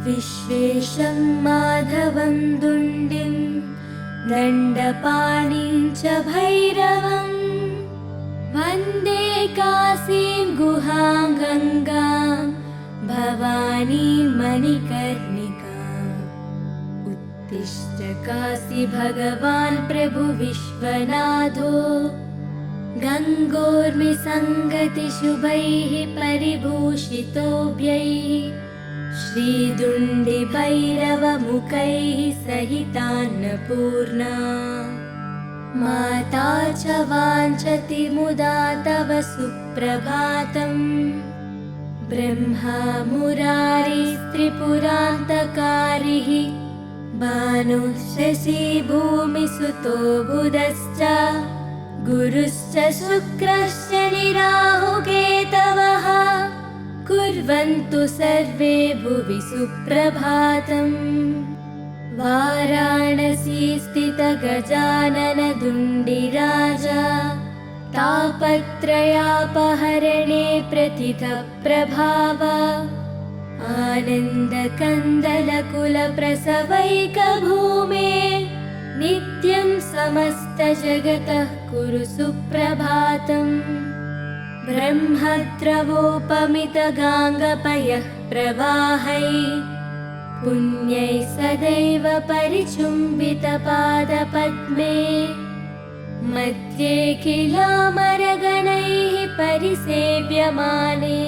विश्वेशं माधवं दुण्डिं दण्डपाणिं च भैरवम् वन्दे काशीं गुहां गङ्गां भवानीं मणिकर्णिकाम्। उत्तिष्ठ काशी भगवान् प्रभु विश्वनाथो गङ्गोर्मिसङ्गतिशुभैः परिभूषितोऽभ्यैः श्रीदुण्डिभैरवमुखैः सहितान्नपूर्णा माता च वाञ्छति मुदा तव सुप्रभातम्। ब्रह्मा मुरारिस्त्रिपुरान्तकारिः भानुः शशी भूमिसुतो बुधश्च गुरुश्च शुक्रश्च निराहुकेतवः कुर्वन्तु सर्वे भुवि सुप्रभातम्। वाराणसी स्थित गजानन दुण्डिराजा तापत्रयापहरणे प्रथितः प्रभाव आनन्दकन्दलकुलप्रसवैकभूमे नित्यं समस्तजगतः कुरु सुप्रभातम्। ब्रह्मद्रवोपमितगाङ्गपयः प्रवाहैः पुण्यैः सदैव परिचुम्बितपादपद्मे मध्ये किलामरगणैः परिसेव्यमाने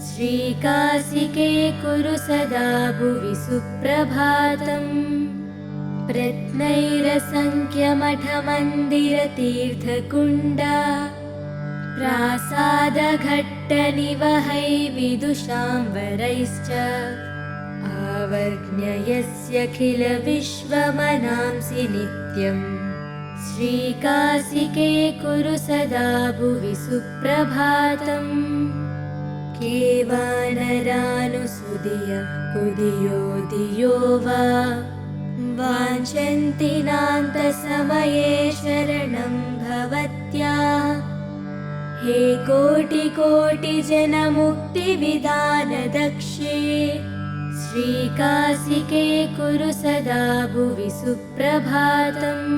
श्रीकाशिके कुरु सदा भुवि सुप्रभातम्। प्रत्नैरसङ्ख्यमठमन्दिरतीर्थकुण्डा प्रासादघट्टनिवहै विदुषां वरैश्च आवर्ण्ययस्यखिलविश्वमनांसि नित्यम् श्रीकाशिके कुरु सदा भुवि सुप्रभातम्। केवानरानुसुदियः कुदियो धियो वा वाञ्छन्ति नान्तसमये शरणं भवत्या हे कोटिकोटिजनमुक्तिविधानदक्षे श्रीकाशिके कुरु सदा भुवि सुप्रभातम्।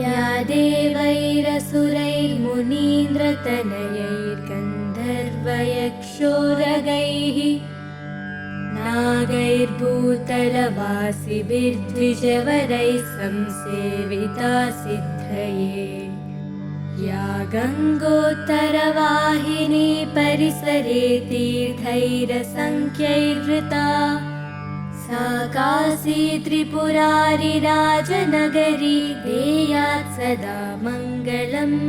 या देवैरसुरैर्मुनीन्द्रतनयैर्गन्धर्वयक्षोरगैः नागैर्भूतलवासिभिर्द्विजवरैः संसेविता सिद्धये या गङ्गोत्तरवाहिनी परिसरे तीर्थैरसङ्ख्यैर्वृता सा काशी त्रिपुरारिराजनगरी देयात् सदा मङ्गलम्।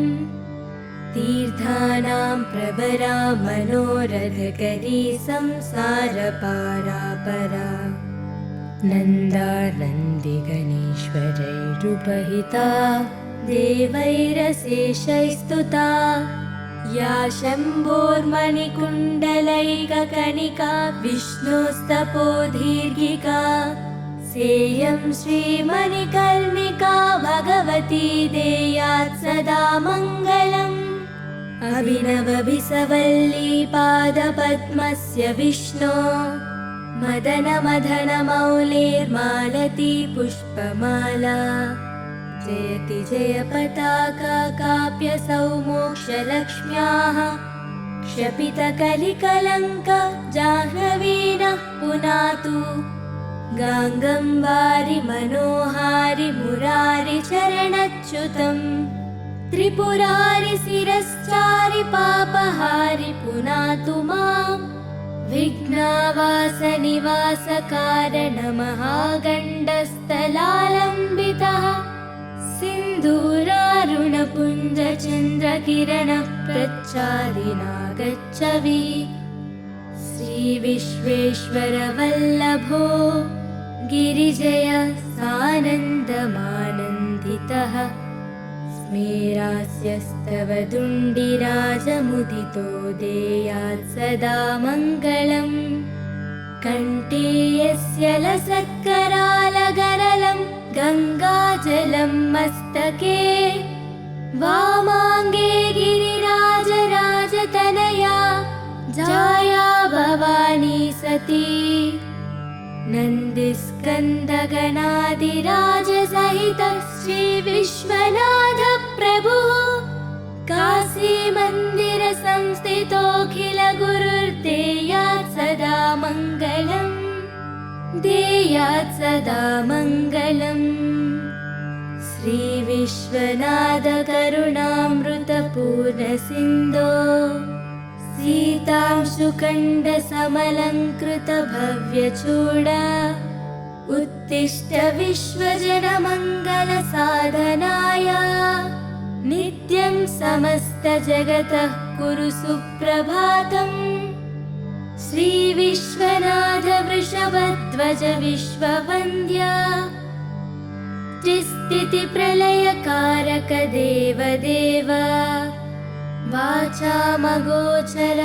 तीर्थानां प्रवरा मनोरथकरी संसारपारापरा नन्दानन्दिगणेश्वरैरुपहिता देवैरशेषैस्तुता या शम्भोर्मणिकुण्डलैककणिका विष्णोस्तपोदीर्घिका सेयं श्रीमणिकर्णिका भगवती देयात् सदा मङ्गलम्। अभिनवभिसवल्ली पादपद्मस्य विष्णो मदनमदनमौलेर्मालती पुष्पमाला जयति जय पताका काप्यसौ मोक्षलक्ष्म्याः क्षपितकलिकलङ्क जाह्नवीनः पुनातु गाङ्गं वारि मनोहारि मुरारि चरणच्युतम् त्रिपुरारि शिरश्चारि पापहारि पुनातु मां विघ्नावासनिवासकारणमहागण्डस्थलालम्बितः सिन्दूरारुणपुञ्जचन्द्रकिरणः प्रच्चादिनागच्छवि श्रीविश्वेश्वरवल्लभो गिरिजय सानन्दमानन्दितः स्मेरास्यस्तव दुण्डिराजमुदितो देयात् सदा मङ्गलम्। कण्ठे यस्य लसत्करालगरलं गङ्गाजलं मस्तके वामाङ्गे गिरिराजराजतनया जाया भवानी सती नन्दिस्कन्दगणादिराजसहितः श्रीविश्वनाथ प्रभुः काशीमन्दिरसंस्थितोऽखिल गुरुर्देयात् सदा मङ्गलम् देयात् सदा मङ्गलम्। श्रीविश्वनाथ करुणामृतपूर्णसिन्धो सीतांशुखण्डसमलङ्कृत भव्यचूडा उत्तिष्ठ विश्वजनमङ्गलसाधनाय नित्यं समस्तजगतः कुरु सुप्रभातम्। श्रीविश्वनाथ वृषभध्वज विश्ववन्द्या त्रिस्थितिप्रलयकारक देवदेव वाचामगोचर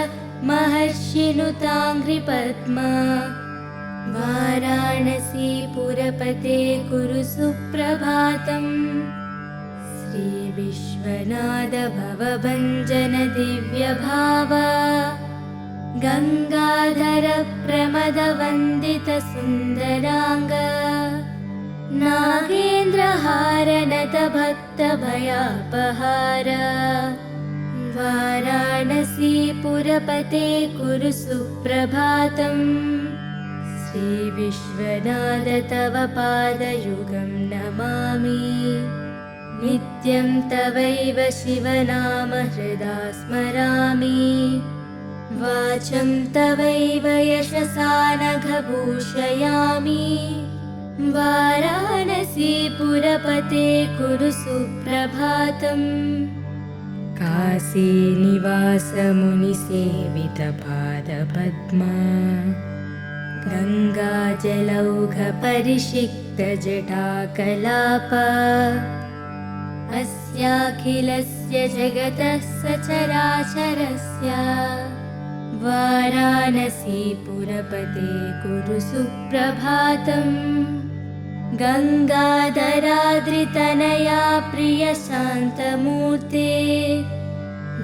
महर्षिनुताङ्घ्रिपद्मा वाराणसीपुरपते कुरु सुप्रभातम्। श्रीविश्वनाथ भवभञ्जन दिव्यभाव गङ्गाधर प्रमदवन्दित सुन्दराङ्ग नागेन्द्रहार नत भक्तभयापहार वाराणसीपुरपते कुरु सुप्रभातम्। श्रीविश्वनाथ तव पादयुगं नमामि नित्यं तवैव शिवनाम हृदा स्मरामि वाचं तवैव यशसा नघभूषयामि वाराणसीपुरपते कुरु सुप्रभातम्। काशीनिवास मुनिसेवितपादपद्मा गङ्गाजलौघ परिषिक्त जटाकलाप अस्याखिलस्य जगतः सचराचरस्य वाराणसीपुरपते कुरु सुप्रभातम्। गङ्गाधराद्रितनया प्रियशान्तमूर्ते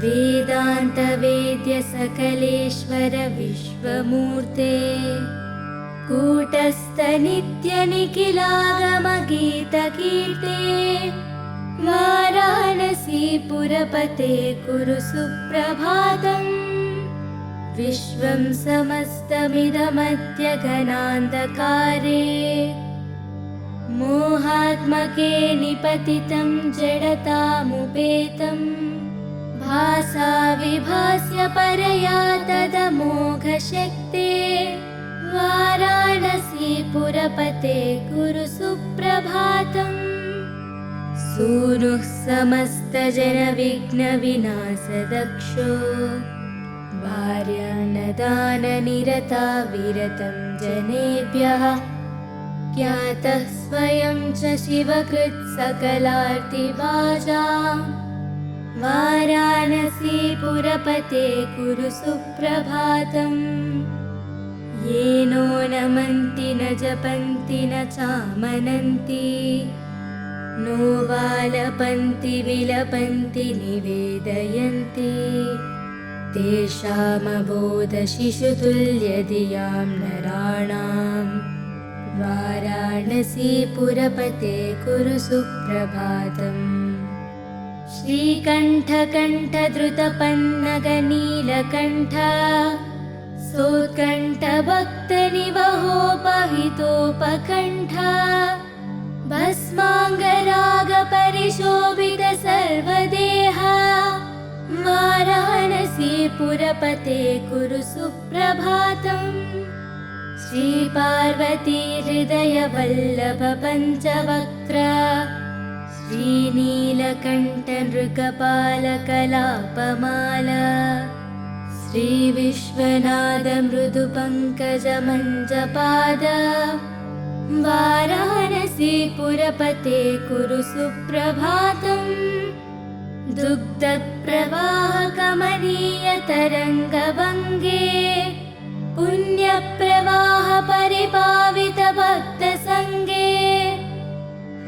वेदान्तवेद्य सकलेश्वर विश्वमूर्ते कूटस्थ नित्यनिखिलागमगीतकीर्ते वाराणसीपुरपते कुरु सुप्रभातम्। विश्वं समस्तमिदमद्य घनान्धकारे मोहात्मके निपतितं जडतामुपेतं भासा विभास्य परया तदमोघशक्ते वाराणसीपुरपते कुरु सुप्रभातम्। सूनुः समस्तजनविघ्नविनाशदक्षो भार्यान्नदाननिरता विरतं जनेभ्यः ज्ञातः स्वयं च शिवकृत् सकलार्तिभाजां वाराणसीपुरपते कुरु सुप्रभातम्। येनो नमन्ति न जपन्ति न चामनन्ति नो वालपन्ति विलपन्ति निवेदयन्ति तेषामबोधशिशुतुल्यधियां नराणां वाराणसीपुरपते कुरु सुप्रभातम्। श्रीकण्ठकण्ठधृतपन्नगनीलकण्ठ सोत्कण्ठभक्तनिवहोपहितोपकण्ठ भस्माङ्गरागपरिशोभित सर्वदेह वाराणसीपुरपते कुरु सुप्रभातम्। श्रीपार्वती हृदय वल्लभ पञ्चवक्त्र श्रीनीलकण्ठ नृकपाल कलापमाला श्रीविश्वनाथ मृदु पङ्कज मञ्जपाद वाराणसीपुरपते कुरु सुप्रभातम्। दुग्धप्रवाह कमनीय तरङ्गभङ्गे पुण्यप्रवाह परिपावित भक्तसङ्गे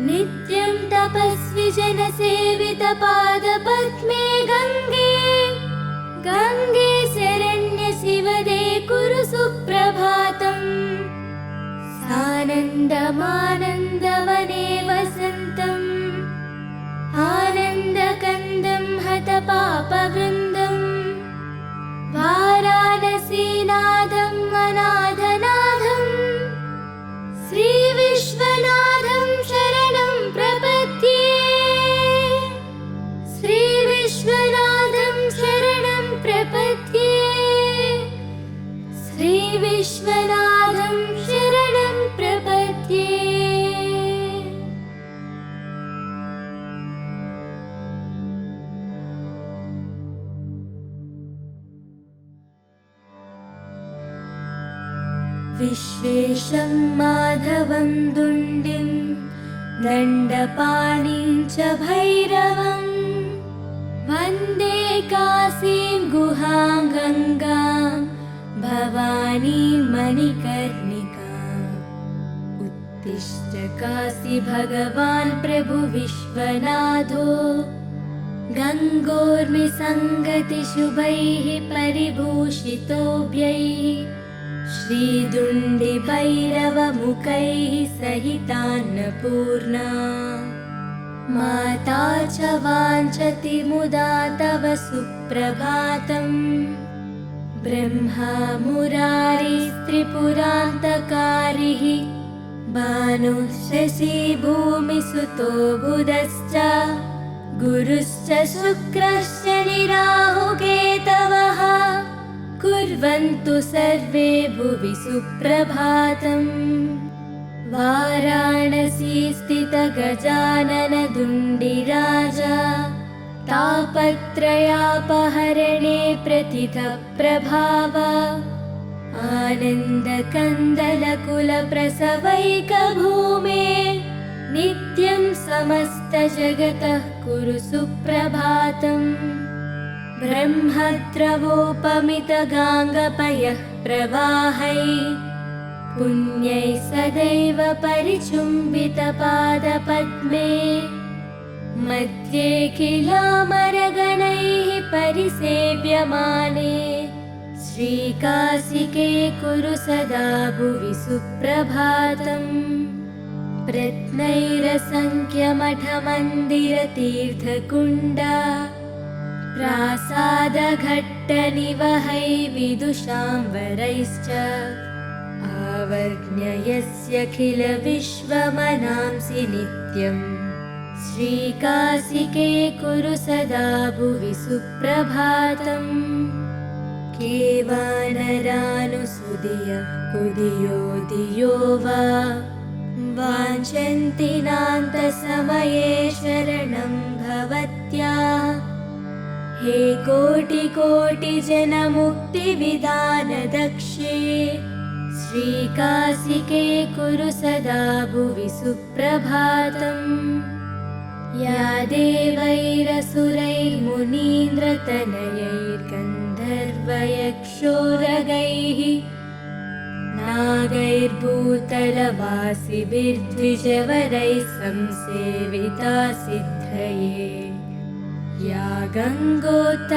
नित्यं तपस्वी जनसेवित पादपद्मे गङ्गे गङ्गे शरण्य शिवदे कुरु सुप्रभातम्। आनन्दमानन्दवने वसन्तम् आनन्दकन्दं हतपापवृन्दम् वाराणसीनादम् अनाथनाथम् श्रीविश्वनाथं शरणं प्रपद्ये श्रीविश्वनाथं शरणं प्रपद्ये श्रीविश्वनाथं शरणं प्रपद्ये। विश्वेशं माधवं दुण्डिं दण्डपाणिं च भैरवं वन्दे काशीं गुहां गङ्गां भवानीं मणिकर्णिकाम्। उत्तिष्ठ काशी भगवान् प्रभु विश्वनाथो गङ्गोर्मिसङ्गतिशुभैः परिभूषितोऽभ्यैः श्रीदुण्डिभैरवमुखैः सहितान्नपूर्णा। माता च वाञ्छति मुदा तव सुप्रभातम् ब्रह्मा मुरारिस्त्रिपुरान्तकारिः भानुः शशी भूमिसुतो बुधश्च गुरुश्च शुक्रश्च निराहुकेतवः कुर्वन्तु सर्वे भुवि सुप्रभातम्। वाराणसी स्थित गजानन दुण्डिराजा तापत्रयापहरणे प्रथितः प्रभाव आनन्दकन्दलकुलप्रसवैकभूमे नित्यं समस्तजगतः कुरु सुप्रभातम्। ब्रह्मद्रवोपमितगाङ्गपयः प्रवाहै पुण्यैः सदैव परिचुम्बितपादपद्मे मध्ये किलामरगणैः परिसेव्यमाने श्रीकाशिके कुरु सदा भुवि सुप्रभातम्। प्रत्नैरसङ्ख्यमठमन्दिरतीर्थकुण्ड प्रासादघट्टनिवहै विदुषाम्बरैश्च आवर्ण्ययस्यखिल विश्वमनांसि नित्यम् श्रीकाशिके कुरु सदा भुवि सुप्रभातम्। केवानरानुसुदिय कुदियो दियो वा वाञ्छन्ति नान्तसमये शरणं भवत्याः। हे कोटिकोटिजनमुक्तिविधानदक्षे श्रीकाशिके कुरु सदा भुवि सुप्रभातम्। या देवैरसुरैर्मुनीन्द्रतनयैर्गन्धर्वयक्षोरगैः नागैर्भूतलवासिभिर्द्विजवरैः संसेविता सिद्धये। या गङ्गोत्तरवाहिनी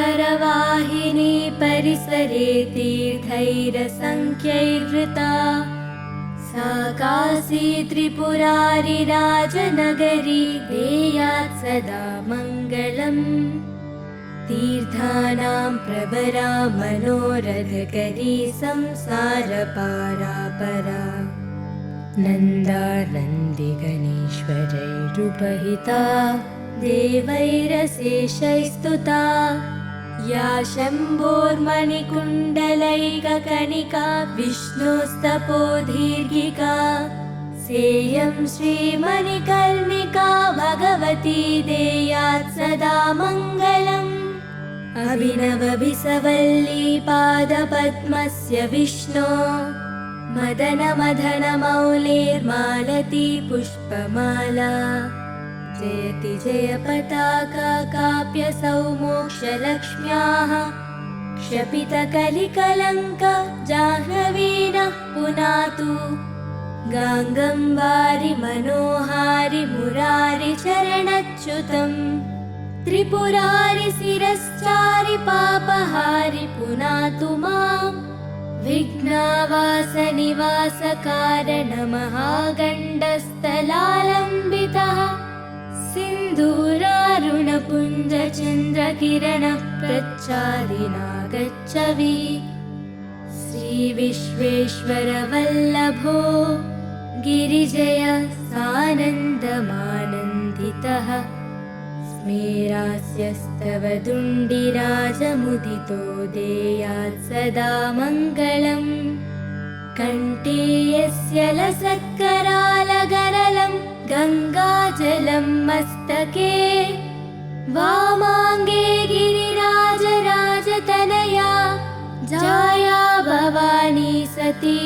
परिसरे तीर्थैरसङ्ख्यैर्वृता सा काशी त्रिपुरारिराजनगरी देयात् सदा मङ्गलम्। तीर्थानां प्रवरा मनोरथकरी संसारपारापरा नन्दानन्दिगणेश्वरैरुपहिता देवैरशेषैस्तुता। या शम्भोर्मणिकुण्डलैककणिका विष्णोस्तपोदीर्घिका सेयं श्रीमणिकर्णिका भगवती देयात् सदा मङ्गलम्। अभिनवभिसवल्ली पादपद्मस्य विष्णो मदनमदनमौलेर्मालती पुष्पमाला जयति जय पताका काप्यसौ मोक्षलक्ष्म्याः क्षपितकलिकलङ्क जाह्नवीनः पुनातु गाङ्गं वारि मनोहारि मुरारि चरणच्युतम् त्रिपुरारि शिरश्चारि पापहारि पुनातु माम् विघ्नावासनिवासकारणमहागण्डस्थलालम्बितः सिन्दूरारुणपुञ्जचन्द्रकिरणः प्रच्छादिनागच्छवि श्रीविश्वेश्वरवल्लभो गिरिजय सानन्दमानन्दितः स्मेरास्यस्तव दुण्डिराजमुदितो देयात् सदा मङ्गलम् कण्ठे यस्य लसत्करालगरलं गङ्गाजलं मस्तके वामाङ्गे गिरिराजराजतनया जाया भवानी सती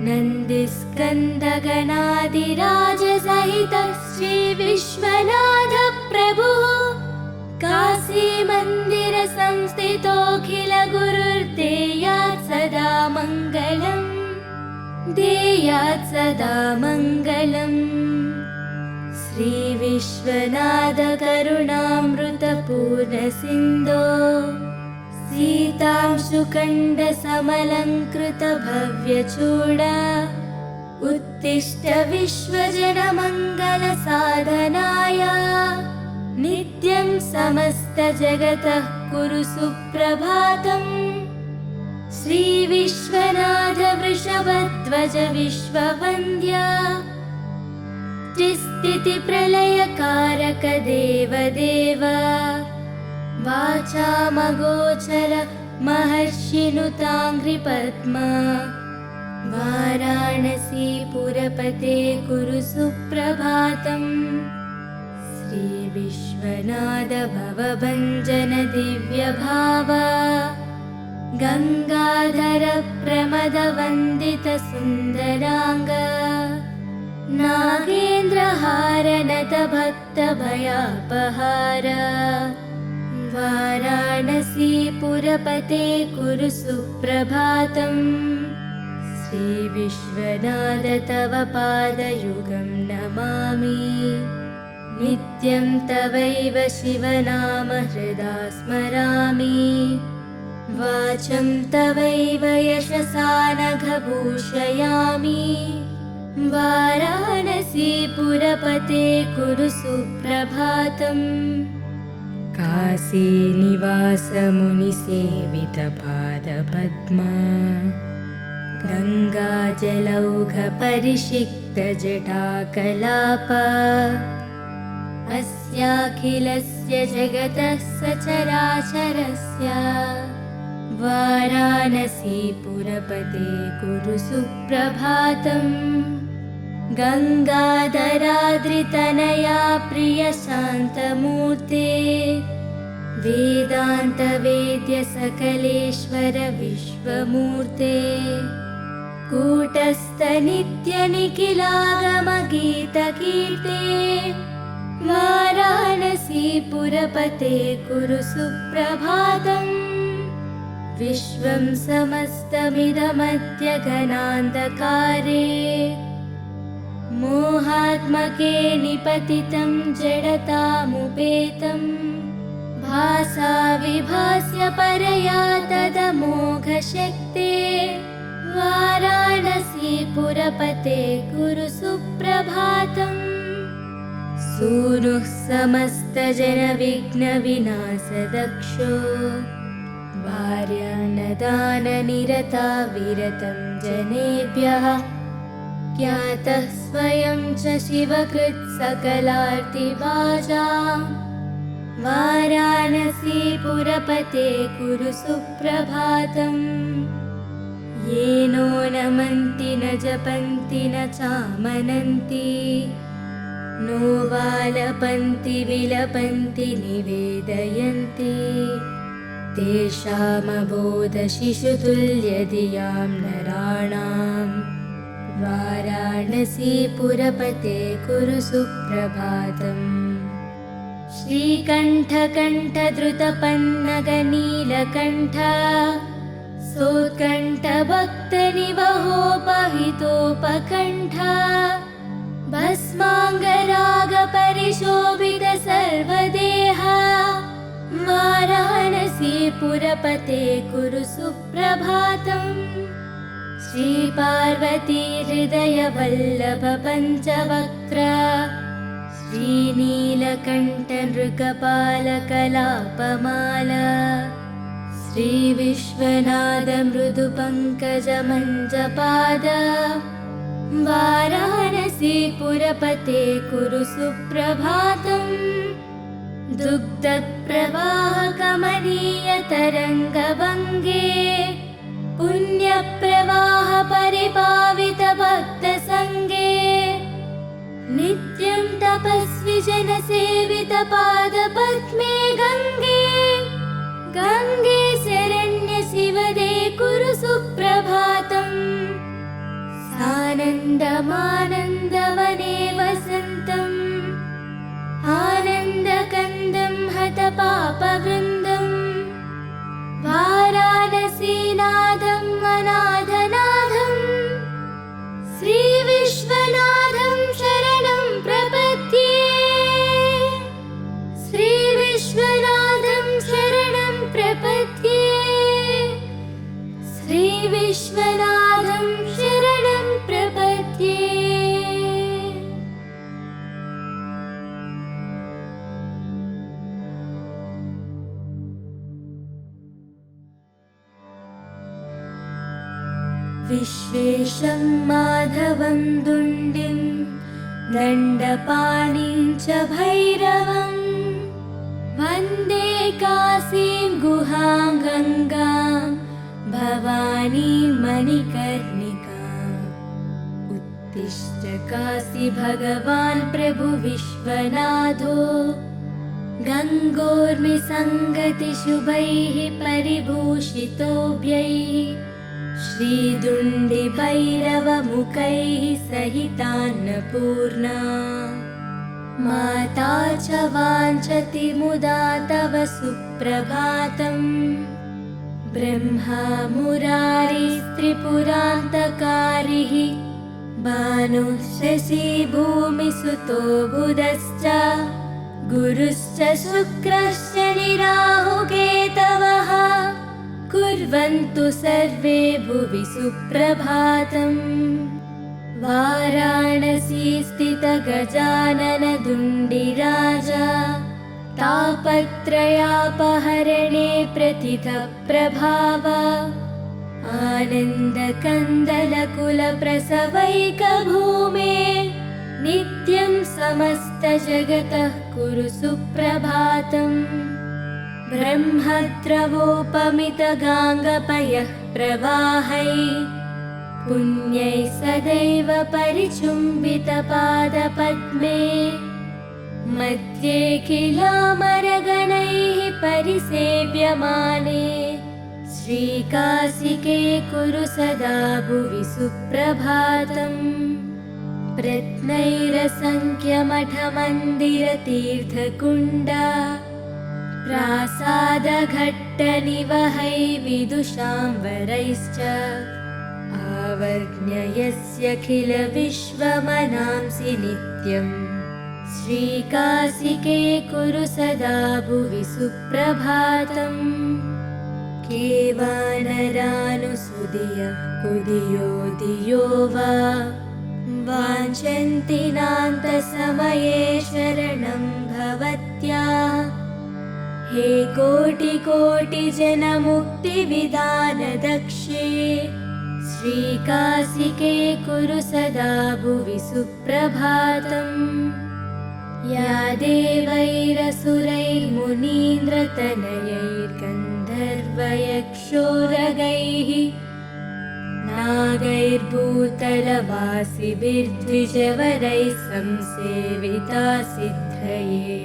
नन्दिस्कन्दगणादिराजसहितः श्रीविश्वनाथ प्रभुः काशीमन्दिरसंस्थितोऽखिल गुरुर्देयात् सदा मङ्गलम् देयात् सदा मङ्गलम् श्रीविश्वनाथ करुणामृतपूर्णसिन्धो सीतांशुखण्डसमलङ्कृतभव्यचूड उत्तिष्ठ विश्वजनमङ्गलसाधनाय नित्यं समस्तजगतः कुरु सुप्रभातम् श्रीविश्वनाथ वृषभध्वज विश्ववन्द्य त्रिस्थितिप्रलयकारक देवदेव वाचामगोचर महर्षिनुताङ्घ्रिपद्मा वाराणसीपुरपते कुरु सुप्रभातम् श्रीविश्वनाथ भवभञ्जन दिव्यभाव गङ्गाधर प्रमदवन्दित सुन्दराङ्ग नागेन्द्रहारनत भक्तभयापहार वाराणसीपुरपते कुरु सुप्रभातम् श्रीविश्वनाथ तव पादयुगं नमामि नित्यं तवैव शिवनाम हृदा स्मरामि वाचं तवैव यशसा नघभूषयामि वाराणसीपुरपते कुरु सुप्रभातम् काशीनिवासमुनिसेवितपादपद्मा गङ्गाजलौघपरिषिक्तजटाकलाप अस्याखिलस्य जगतः सचराचरस्य वाराणसीपुरपते कुरु सुप्रभातम् गङ्गाधराद्रितनया प्रियशान्तमूर्ते वेदान्तवेद्य सकलेश्वर विश्वमूर्ते कूटस्थनित्यनिखिलागमगीतकीर्ते वाराणसीपुरपते कुरु सुप्रभातम् विश्वं समस्तमिदमद्य घनान्धकारे मोहात्मके निपतितं जडतामुपेतं भासा विभास्य परया तदमोघशक्ते वाराणसीपुरपते कुरु सुप्रभातम् सूनुः समस्तजनविघ्नविनाशदक्षो भार्यान्नदाननिरता विरतं जनेभ्यः ज्ञातः स्वयं च शिवकृत् सकलार्तिभाजाम् वाराणसीपुरपते कुरु सुप्रभातम् येनो नमन्ति न जपन्ति न चामनन्ति नो वालपन्ति विलपन्ति निवेदयन्ति तेषामबोधशिशुतुल्यधियां नराणां वाराणसीपुरपते कुरु सुप्रभातम् श्रीकण्ठकण्ठधृतपन्नगनीलकण्ठ सोत्कण्ठभक्तनिवहोपहितोपकण्ठ भस्माङ्गरागपरिशोभित सर्वदेहा वाराणसी पुरपते कुरु सुप्रभातम्। श्रीपार्वती हृदयवल्लभ पञ्चवक्त्र श्रीनीलकण्ठ नृकपालकलापमाला श्रीविश्वनाथ मृदुपङ्कजमञ्जपाद वाराणसी पुरपते कुरु सुप्रभातम्। दुग्धप्रवाहकमनीयतरङ्गभङ्गे पुण्यप्रवाह परिपावित भक्तसङ्गे नित्यं तपस्वी जनसेवित पादपद्मे गङ्गे गङ्गे शरण्य शिवदे कुरु सुप्रभातम्। सानन्दमानन्दवने वसन्तम् आनन्दकन्दं हतपापवृन्दम् वाराणसीनाथम् अनाथनाथम् श्रीविश्वनाथं शरणं प्रपद्ये। श्रीविश्वनाथं शरणं प्रपद्ये। श्रीविश्वनाथं शरणं प्रपद्ये। विश्वेशं माधवं दुण्डिं दण्डपाणिं च भैरवं वन्दे काशीं गुहां गङ्गां भवानीं मणिकर्णिकाम्। उत्तिष्ठ काशी भगवान् प्रभु विश्वनाथो गङ्गोर्मिसङ्गतिशुभैः परिभूषितोऽभ्यैः श्रीदुण्डिभैरवमुखैः सहितान्नपूर्णा माता च वाञ्छति मुदा तव सुप्रभातम्। ब्रह्मा मुरारिस्त्रिपुरान्तकारिः भानुः शशी भूमिसुतो बुधश्च गुरुश्च शुक्रश्च निराहुकेतवः कुर्वन्तु सर्वे भुवि सुप्रभातम्। वाराणसी स्थित गजानन दुण्डिराजा तापत्रयापहरणे प्रथितः प्रभाव आनन्दकन्दलकुलप्रसवैकभूमे नित्यं समस्तजगतः कुरु सुप्रभातम्। ब्रह्मद्रवोपमितगाङ्गपयः प्रवाहै पुण्यैः सदैव परिचुम्बितपादपद्मे मध्ये किलामरगणैः परिसेव्यमाने श्रीकाशिके कुरु सदा भुवि सुप्रभातम्। प्रत्नैरसङ्ख्यमठमन्दिरतीर्थकुण्ड प्रासादघट्टनिवहै विदुषाम्बरैश्च आवर्ण्ययस्यखिल विश्वमनांसि नित्यम्। श्रीकाशिके कुरु सदा भुवि सुप्रभातम्। केवानरानुसुदियः कुदियो दियो वा वाञ्छन्ति नान्तसमये शरणं भवत्या। हे कोटिकोटिजनमुक्तिविधानदक्षे श्रीकाशिके कुरु सदा भुवि सुप्रभातम्। या देवैरसुरैर्मुनीन्द्रतनयैर्गन्धर्वयक्षोरगैः नागैर्भूतलवासिभिर्द्विजवरैः संसेविता सिद्धये।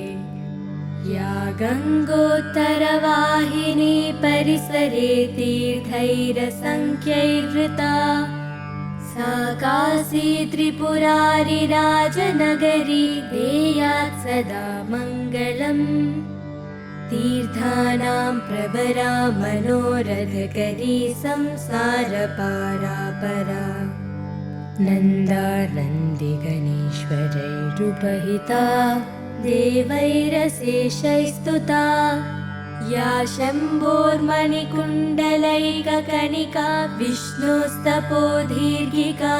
या गङ्गोत्तरवाहिनी परिसरे तीर्थैरसङ्ख्यैर्वृता सा काशी त्रिपुरारिराजनगरी देयात् सदा मङ्गलम्। तीर्थानां प्रवरा मनोरथकरी संसारपारापरा नन्दानन्दिगणेश्वरैरुपहिता देवैरशेषैस्तुता या शम्भोर्मणिकुण्डलैककणिका विष्णोस्तपोदीर्घिका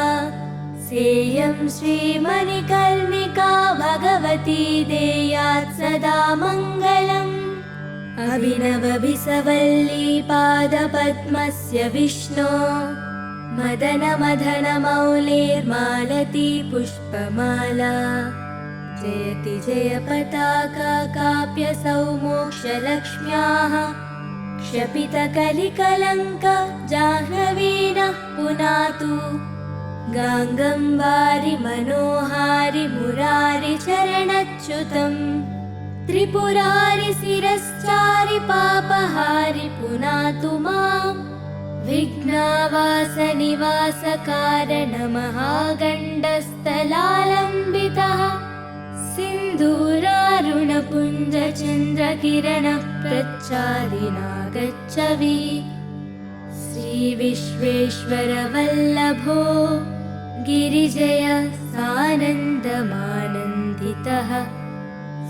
सेयं श्रीमणिकर्णिका भगवती देयात् सदा मङ्गलम् अभिनवभिसवल्ली पादपद्मस्य विष्णो मदनमदनमौलेर्मालती पुष्पमाला जयति जय पताका काप्यसौ मोक्षलक्ष्म्याः क्षपितकलिकलङ्क जाह्नवीनः पुनातु गाङ्गं वारि मनोहारि मुरारि चरणच्युतम् त्रिपुरारि शिरश्चारि पापहारि पुनातु मां विघ्नावासनिवासकारणमहागण्डस्थलालम्बितः सिन्दूरारुणपुञ्जचन्द्रकिरणः प्रच्चादिनागच्छवि श्रीविश्वेश्वरवल्लभो गिरिजय सानन्दमानन्दितः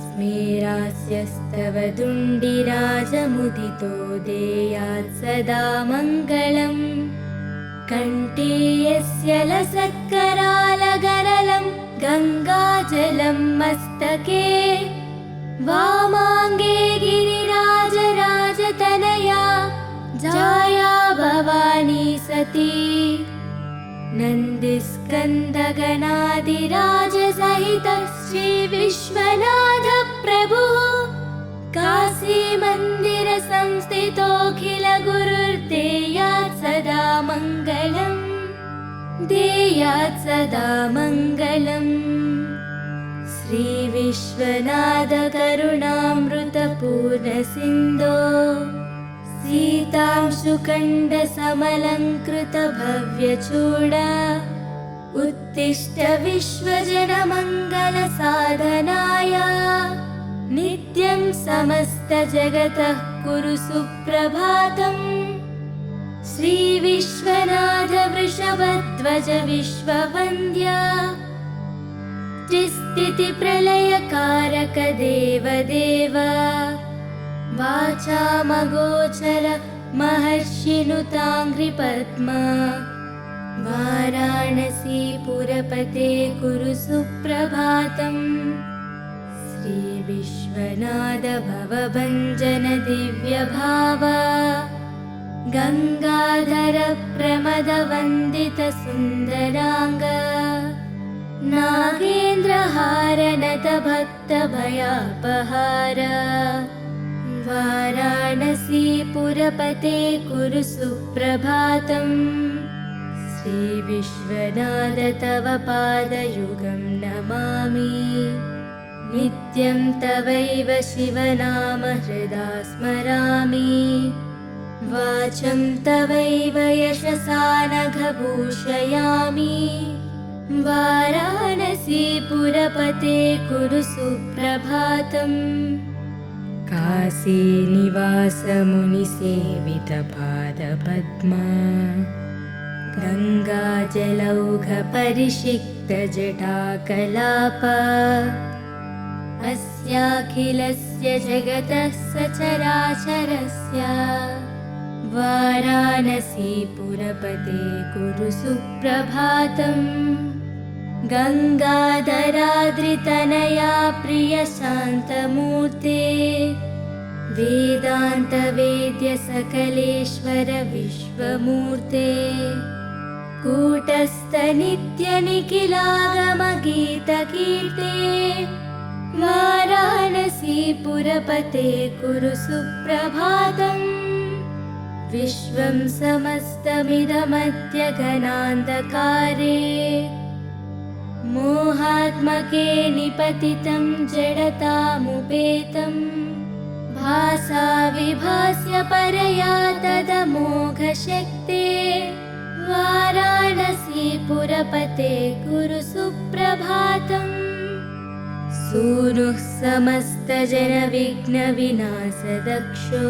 स्मेरास्यस्तव दुण्डिराजमुदितो देयात् सदा मङ्गलम् कण्ठे यस्य लसत्करालगरलं गङ्गाजलं मस्तके वामाङ्गे गिरिराजराजतनया जाया भवानी सती नन्दिस्कन्दगणादिराजसहितः श्रीविश्वनाथ प्रभुः काशीमन्दिरसंस्थितोऽखिलगुरुर्देयात् सदा मङ्गलम् देयात् सदा मङ्गलम् श्रीविश्वनाथ करुणामृतपूर्णसिन्धो सीतांशुखण्डसमलङ्कृतभव्यचूड उत्तिष्ठ विश्वजनमङ्गलसाधनाय नित्यं समस्तजगतः कुरु सुप्रभातम् श्रीविश्वनाथ वृषभध्वज विश्ववन्द्य त्रिस्थितिप्रलयकारक देवदेव वाचामगोचर महर्षिनुताङ्घ्रिपद्मा वाराणसीपुरपते कुरु सुप्रभातम् श्रीविश्वनाथ भवभञ्जन दिव्यभाव गङ्गाधर प्रमदवन्दित सुन्दराङ्ग नागेन्द्रहारनत भक्तभयापहार वाराणसीपुरपते कुरु सुप्रभातम् श्रीविश्वनाथ तव पादयुगं नमामि नित्यं तवैव शिवनाम हृदा स्मरामि वाचं तवैव यशसा नघभूषयामि वाराणसीपुरपते कुरु सुप्रभातम् काशीनिवासमुनिसेवितपादपद्मा गङ्गाजलौघपरिषिक्तजटाकलाप अस्याखिलस्य जगतः सचराचरस्य वाराणसीपुरपते कुरु सुप्रभातम् गङ्गाधराद्रितनया प्रियशान्तमूर्ते वेदान्तवेद्य सकलेश्वर विश्वमूर्ते कूटस्थनित्यनिखिलागमगीतकीर्ते वाराणसीपुरपते कुरु सुप्रभातम् विश्वं समस्तमिदमद्य घनान्धकारे मोहात्मके निपतितं जडतामुपेतं भासा विभास्य परया तदमोघशक्ते वाराणसीपुरपते कुरु सुप्रभातम् सूनुः समस्तजनविघ्नविनाशदक्षो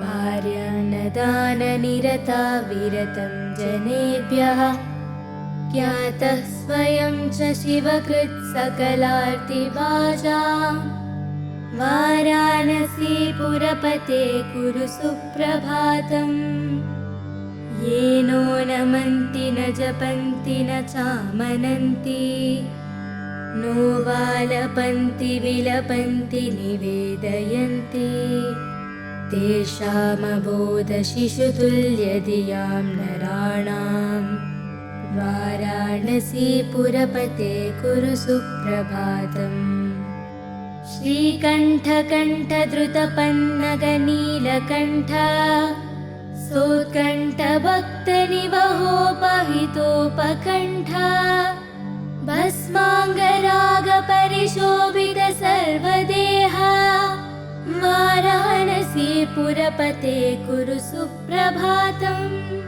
भार्यान्नदाननिरता विरतं जनेभ्यः ज्ञातः स्वयं च शिवकृत् सकलार्तिभाजां वाराणसीपुरपते कुरु सुप्रभातम्। ये नो नमन्ति न जपन्ति न चामनन्ति, नो वालपन्ति विलपन्ति निवेदयन्ति, तेषामबोधशिशुतुल्यधियां नराणाम्। वाराणसीपुरपते कुरु सुप्रभातम्। श्रीकण्ठकण्ठधृतपन्नगनीलकण्ठ, सोत्कण्ठभक्तनिवहोपहितोपकण्ठ, भस्माङ्गरागपरिशोभित सर्वदेह, वाराणसीपुरपते कुरु सुप्रभातम्।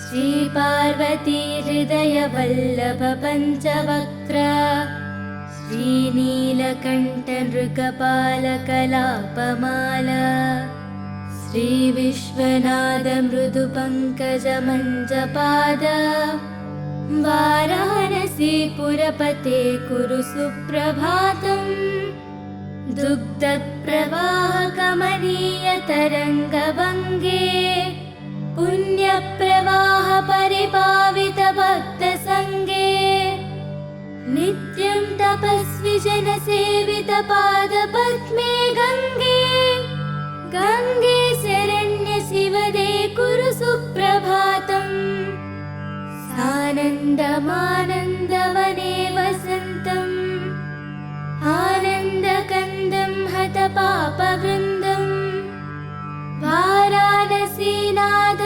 श्रीपार्वती हृदयवल्लभ पञ्चवक्त्र, श्रीनीलकण्ठनृकपालकलापमाल, श्रीविश्वनाथमृदुपङ्कजमञ्जपाद, वाराणसीपुरपते कुरु सुप्रभातम्। दुग्धप्रवाहकमनीयतरङ्गभङ्गे, पुण्यप्रवाहपरिपावितभक्तसङ्गे, नित्यं तपस्वी जनसेवितपादपद्मे गङ्गे, गङ्गे शरण्यशिवदे कुरु सुप्रभातम्। सानन्दमानन्दवने वसन्तम्, आनन्दकन्दं हतपापवृन्दम्, वाराणसीनाथ